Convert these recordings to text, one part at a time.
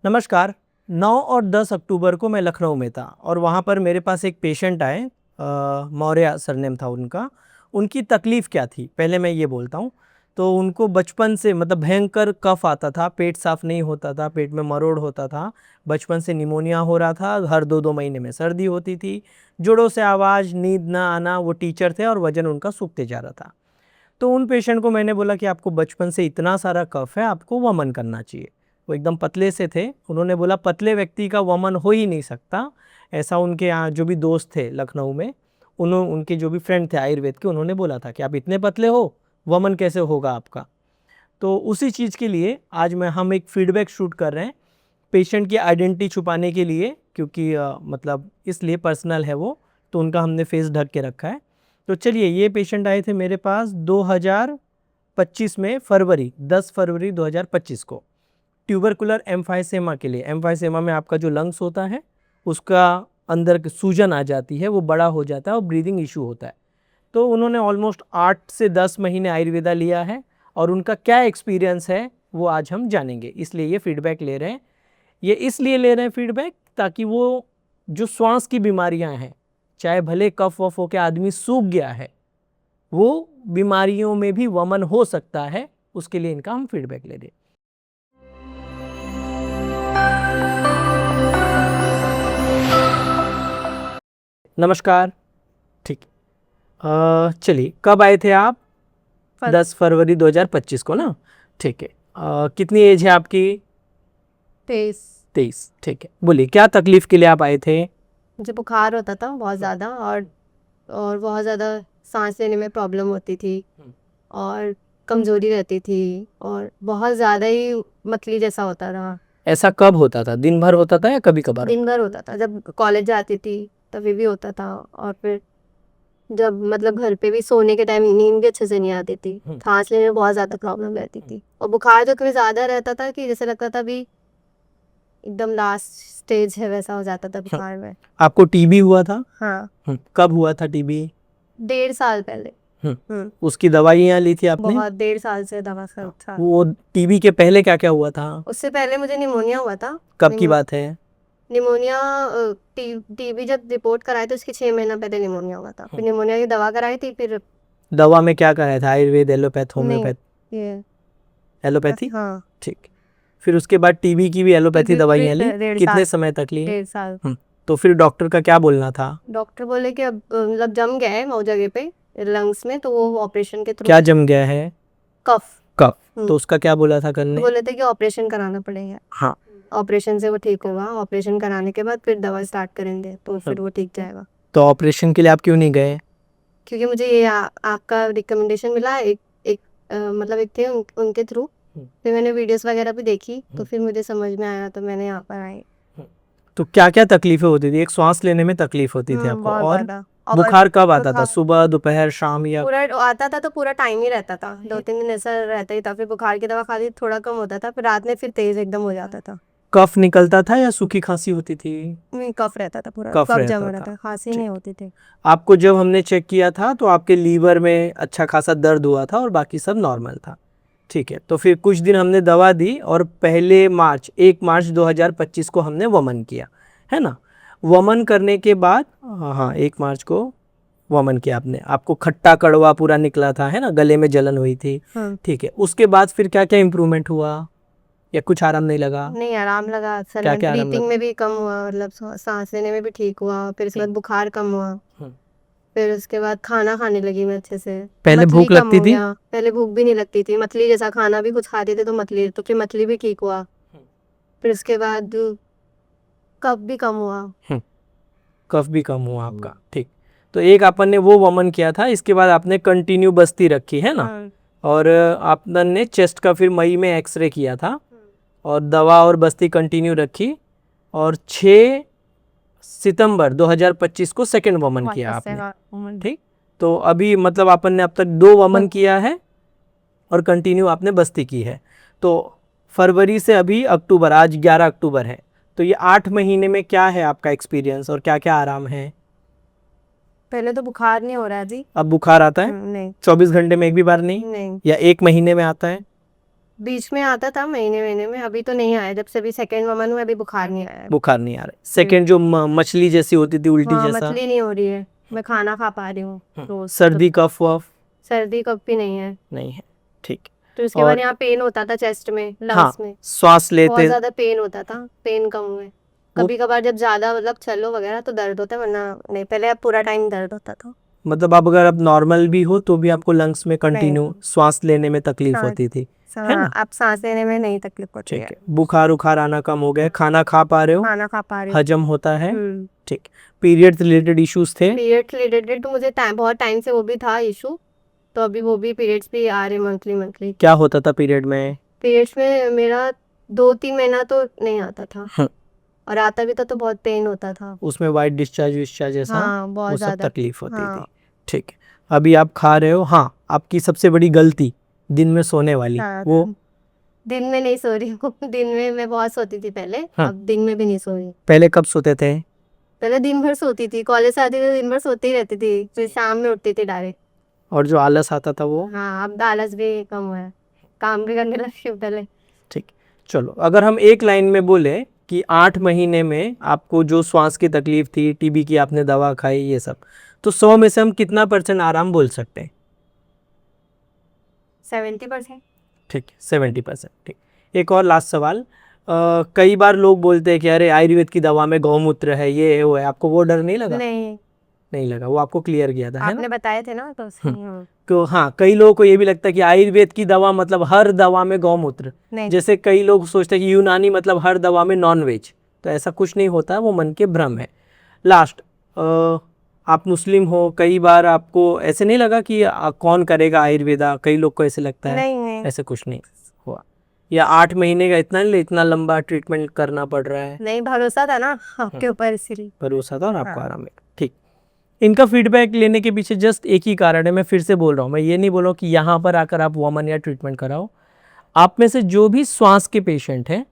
नमस्कार। 9 और 10 अक्टूबर को मैं लखनऊ में था और वहाँ पर मेरे पास एक पेशेंट आए, मौर्य सरनेम था उनका। उनकी तकलीफ़ क्या थी पहले मैं ये बोलता हूँ। तो उनको बचपन से मतलब भयंकर कफ आता था, पेट साफ़ नहीं होता था, पेट में मरोड़ होता था, बचपन से निमोनिया हो रहा था, हर 2-2 महीने में सर्दी होती थी, जोड़ों से आवाज़, नींद ना आना। वो टीचर थे और वज़न उनका सूखते जा रहा था। तो उन पेशेंट को मैंने बोला कि आपको बचपन से इतना सारा कफ है, आपको वमन करना चाहिए। वो एकदम पतले से थे। उन्होंने बोला पतले व्यक्ति का वमन हो ही नहीं सकता। ऐसा उनके यहाँ जो भी दोस्त थे लखनऊ में, उनके जो भी फ्रेंड थे आयुर्वेद के, उन्होंने बोला था कि आप इतने पतले हो, वमन कैसे होगा आपका। तो उसी चीज़ के लिए आज हम एक फीडबैक शूट कर रहे हैं पेशेंट की आइडेंटिटी छुपाने के लिए, क्योंकि मतलब इसलिए पर्सनल है वो, तो उनका हमने फेस ढक के रखा है। तो चलिए, ये पेशेंट आए थे मेरे पास 2025 में, 10 फरवरी 2025 को ट्यूबरकुलर एम्फाइसेमा के लिए। एम्फाइसेमा में आपका जो लंग्स होता है उसका अंदर सूजन आ जाती है, वो बड़ा हो जाता है और ब्रीदिंग इशू होता है। तो उन्होंने ऑलमोस्ट 8 से 10 महीने आयुर्वेदा लिया है और उनका क्या एक्सपीरियंस है वो आज हम जानेंगे, इसलिए ये फीडबैक ले रहे हैं। ये इसलिए ले रहे हैं फीडबैक ताकि वो जो श्वास की बीमारियां हैं, चाहे भले कफ वफ हो के आदमी सूख गया है, वो बीमारियों में भी वमन हो सकता है, उसके लिए इनका हम फीडबैक ले रहे हैं। नमस्कार। ठीक। चलिए, कब आए थे आप? 10 फरवरी 2025 को ना। ठीक है। कितनी एज है आपकी? 23। ठीक है, बोलिए क्या तकलीफ के लिए आप आए थे? मुझे बुखार होता था बहुत ज़्यादा, और बहुत ज़्यादा सांस लेने में प्रॉब्लम होती थी और कमज़ोरी रहती थी और बहुत ज़्यादा ही मतली जैसा होता रहा। ऐसा कब होता था? दिन भर होता था या कभी कभार? दिन भर होता था, जब कॉलेज जाती थी तभी भी होता था, और फिर जब मतलब घर पे भी सोने के टाइम नींद भी अच्छे से नहीं आती थी, सांस लेने में बहुत ज़्यादा प्रॉब्लम रहती थी, और बुखार तो कभी ज़्यादा रहता था कि जैसे लगता था भी एकदम लास्ट स्टेज है वैसा हो जाता था बुखार में। आपको टीबी हुआ था? हाँ, कब हुआ था टीबी? 1.5 साल पहले। उसकी दवाइयाँ ली थी आपने? बहुत 1.5 साल से दवा सब था। वो टीबी के पहले क्या क्या हुआ था? उससे पहले मुझे निमोनिया हुआ था। कब की बात है? निमोनिया, टीबी जब रिपोर्ट कराई तो उसके 6 महीना पहले निमोनिया हुआ था। फिर निमोनिया की दवा कराई थी। फिर दवा में क्या कराया था? आयुर्वेद, एलोपैथ, नहीं, होम्योपैथ? ये एलोपैथी। हाँ, ठीक। फिर उसके बाद टीबी की भी एलोपैथी दवाइयाँ ली? 1.5 कितने साल। समय तक ली? 1.5 साल। तो फिर डॉक्टर का क्या बोलना था? डॉक्टर बोले कि अब मतलब जम गया है वो जगह पे लंग्स में, तो वो ऑपरेशन के थ्रू। क्या जम गया है? कफ। कफ। तो उसका क्या बोला था करने? बोले थे कि ऑपरेशन कराना पड़ेगा। हाँ। ऑपरेशन से वो ठीक होगा, ऑपरेशन कराने के बाद फिर दवा स्टार्ट करेंगे तो फिर वो ठीक जाएगा। तो ऑपरेशन के लिए आप क्यों नहीं गए? क्योंकि मुझे ये आपका रिकमेंडेशन मिला, एक मतलब एक थे उनके थ्रू। फिर मैंने वीडियोस वगैरह भी देखी तो फिर मुझे समझ में आया, तो मैंने यहाँ पर आई। तो क्या क्या तकलीफें होती थी? एक सांस लेने में तकलीफ होती थी आपको, बहुत और ज़्यादा। बुखार कब आता था? सुबह, दोपहर, शाम या? पूरा आता था तो पूरा टाइम ही रहता था, 2-3 दिन ऐसा रहता ही था। फिर बुखार की दवा खाती थोड़ा कम होता था, फिर रात में फिर तेज एकदम हो जाता था। कफ निकलता था या सूखी खांसी होती थी? कफ रहता था, पूरा कफ कफ रहता जमा रहता था। था, खांसी नहीं होती थी। आपको जब हमने चेक किया था तो आपके लीवर में अच्छा खासा दर्द हुआ था और बाकी सब नॉर्मल था। ठीक है, तो फिर कुछ दिन हमने दवा दी और 1 मार्च 2025 को हमने वमन किया, है ना। वमन करने के बाद, हाँ, 1 मार्च को वमन किया आपने। आपको खट्टा कड़वा पूरा निकला था, है ना, गले में जलन हुई थी। ठीक है, उसके बाद फिर क्या क्या इम्प्रूवमेंट हुआ या कुछ आराम नहीं लगा? नहीं, आराम लगा। क्या क्या आराम ब्रीथिंग लगा? में भी कम हुआ, मतलब सांस लेने में भी ठीक हुआ। फिर उसके बाद बुखार कम हुआ। फिर उसके बाद खाना खाने लगी मैं अच्छे से। पहले मतली भूख कम लगती हो थी? गया। पहले भूख भी नहीं लगती थी, मतली जैसा खाना भी कुछ खाते थे तो मतली, तो फिर मतली भी ठीक हुआ। फिर उसके बाद कफ भी कम हुआ। कफ भी कम हुआ आपका। ठीक। तो एक अपन ने वो वमन किया था, इसके बाद आपने कंटिन्यू बस्ती रखी, है ना। और आपने चेस्ट का फिर मई में एक्सरे किया था और दवा और बस्ती कंटिन्यू रखी, और 6 सितंबर 2025 को सेकंड वमन किया आपने। ठीक। तो अभी मतलब अपन ने अब तक 2 वमन किया है और कंटिन्यू आपने बस्ती की है। तो फरवरी से अभी अक्टूबर, आज 11 अक्टूबर है, तो ये 8 महीने में क्या है आपका एक्सपीरियंस और क्या क्या आराम है? पहले तो बुखार नहीं हो रहा जी। अब बुखार आता है? नहीं। 24 घंटे में एक भी बार नहीं? नहीं। या 1 महीने में आता है? बीच में आता था महीने में, अभी तो नहीं आया। जब से अभी सेकंड वमन हुआ, अभी बुखार नहीं आया है। बुखार नहीं आ रहा है। सेकंड जो मछली जैसी होती थी, उल्टी हाँ, जैसा, मछली नहीं हो रही है, मैं खाना खा पा रही हूँ रोज। सर्दी कफ वफ सर्दी कब भी नहीं है। नहीं है, ठीक। तो उसके बाद और यहाँ पेन होता था चेस्ट में, हाँ, लंग्स में श्वास बहुत लेते ज्यादा पेन होता था। पेन कम हुए, वो कभी कभार जब ज्यादा मतलब चलो वगैरह तो दर्द होता है, वरना नहीं। पहले अब पूरा टाइम दर्द होता था। मतलब आप अगर आप नॉर्मल भी हो तो भी आपको लंग्स में कंटिन्यू नहीं, श्वास लेने में तकलीफ सांस होती थी, है ना? अब सांस लेने में नहीं तकलीफ होती ठीक है। है, बुखार उखार आना कम हो गया, खाना खा पा रहे हो, खाना खा पा रही हूँ। हजम होता है, ठीक। पीरियड रिलेटेड इश्यूज थे? पीरियड्स रिलेटेड तो मुझे बहुत टाइम से वो भी था इशू, तो अभी वो भी पीरियड्स भी आ रहे मंथली मंथली। क्या होता था पीरियड में? पीरियड्स में मेरा 2-3 महीना तो नहीं आता था, हम्म, और आता भी था तो बहुत पेन होता था। उसमें वाइट डिस्चार्ज विस्चार्ज जैसा हाँ, वो बहुत सब ज्यादा। तकलीफ होती हाँ, थी, ठीक है। अभी आप खा रहे हो, हाँ। आपकी सबसे बड़ी गलती दिन में सोने वाली, हाँ, वो दिन में नहीं सो रही हूँ। दिन में मैं बहुत सोती थी पहले, हाँ, अब दिन में भी नहीं सो रही। पहले कब सोते थे? पहले दिन भर सोती थी, कॉलेज से आती थी तो दिन भर सोती ही रहती थी, फिर शाम में उठती थी डायरेक्ट। और जो आलस आता था वो? हाँ, अब आलस भी कम हुआ है, काम भी करने लगी हूँ पहले। ठीक। चलो, अगर हम एक लाइन में बोले कि 8 महीने में आपको जो श्वास की तकलीफ थी, टीबी की आपने दवा खाई, ये सब, तो 100 में से हम कितना % आराम बोल सकते हैं? 70%। ठीक है, 70%, ठीक। एक और लास्ट सवाल, कई बार लोग बोलते हैं कि अरे आयुर्वेद की दवा में गौमूत्र है, ये है, वो है, आपको वो डर नहीं लगा? नहीं, नहीं लगा, वो आपको क्लियर किया था, है ना? आपने बताए थे ना, तो तो हाँ, कई लोगों को ये भी लगता है कि आयुर्वेद की दवा मतलब हर दवा में गौमूत्र, नहीं, जैसे कई लोग सोचते हैं कि यूनानी मतलब हर दवा में नॉन वेज, तो ऐसा कुछ नहीं होता, वो मन के भ्रम है। लास्ट, आप मुस्लिम हो, कई बार आपको ऐसे नहीं लगा कि कौन करेगा आयुर्वेदा, कई लोग को ऐसे लगता है? नहीं, ऐसे कुछ नहीं हुआ? या 8 महीने का इतना लंबा ट्रीटमेंट करना पड़ रहा है? नहीं, भरोसा था ना आपके ऊपर, इसीलिए। भरोसा था और आपको हाँ। आराम है, ठीक। इनका फीडबैक लेने के पीछे जस्ट एक ही कारण है, मैं फिर से बोल रहा हूँ, मैं ये नहीं बोल रहा हूँ कि यहाँ पर आकर आप वोमन या ट्रीटमेंट कराओ। आप में से जो भी श्वास के पेशेंट हैं,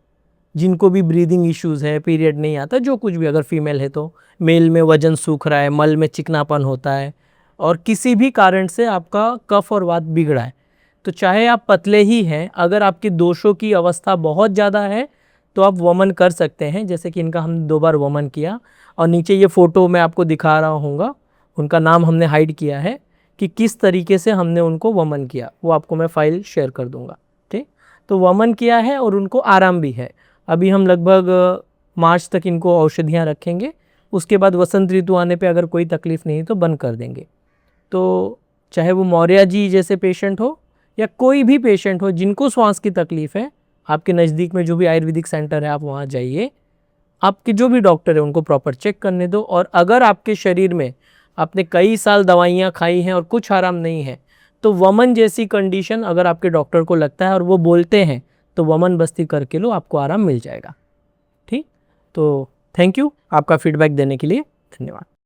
जिनको भी ब्रीदिंग इश्यूज है, पीरियड नहीं आता, जो कुछ भी, अगर फीमेल है तो, मेल में वजन सूख रहा है, मल में चिकनापन होता है, और किसी भी कारण से आपका कफ और वात बिगड़ा है, तो चाहे आप पतले ही हैं, अगर आपके दोषों की अवस्था बहुत ज़्यादा है तो आप वमन कर सकते हैं। जैसे कि इनका हम 2 बार वमन किया, और नीचे ये फ़ोटो मैं आपको दिखा रहा हूँगा, उनका नाम हमने हाइड किया है कि किस तरीके से हमने उनको वमन किया, वो आपको मैं फाइल शेयर कर दूँगा, ठीक। तो वमन किया है और उनको आराम भी है। अभी हम लगभग मार्च तक इनको औषधियाँ रखेंगे, उसके बाद वसंत ऋतु आने पे अगर कोई तकलीफ़ नहीं तो बंद कर देंगे। तो चाहे वो मौर्या जी जैसे पेशेंट हो या कोई भी पेशेंट हो जिनको श्वास की तकलीफ़ है, आपके नज़दीक में जो भी आयुर्वेदिक सेंटर है आप वहाँ जाइए, आपके जो भी डॉक्टर है उनको प्रॉपर चेक करने दो। और अगर आपके शरीर में आपने कई साल दवाइयाँ खाई हैं और कुछ आराम नहीं है, तो वमन जैसी कंडीशन अगर आपके डॉक्टर को लगता है और वो बोलते हैं, तो वमन बस्ती करके लो, आपको आराम मिल जाएगा, ठीक। तो थैंक यू आपका फीडबैक देने के लिए, धन्यवाद।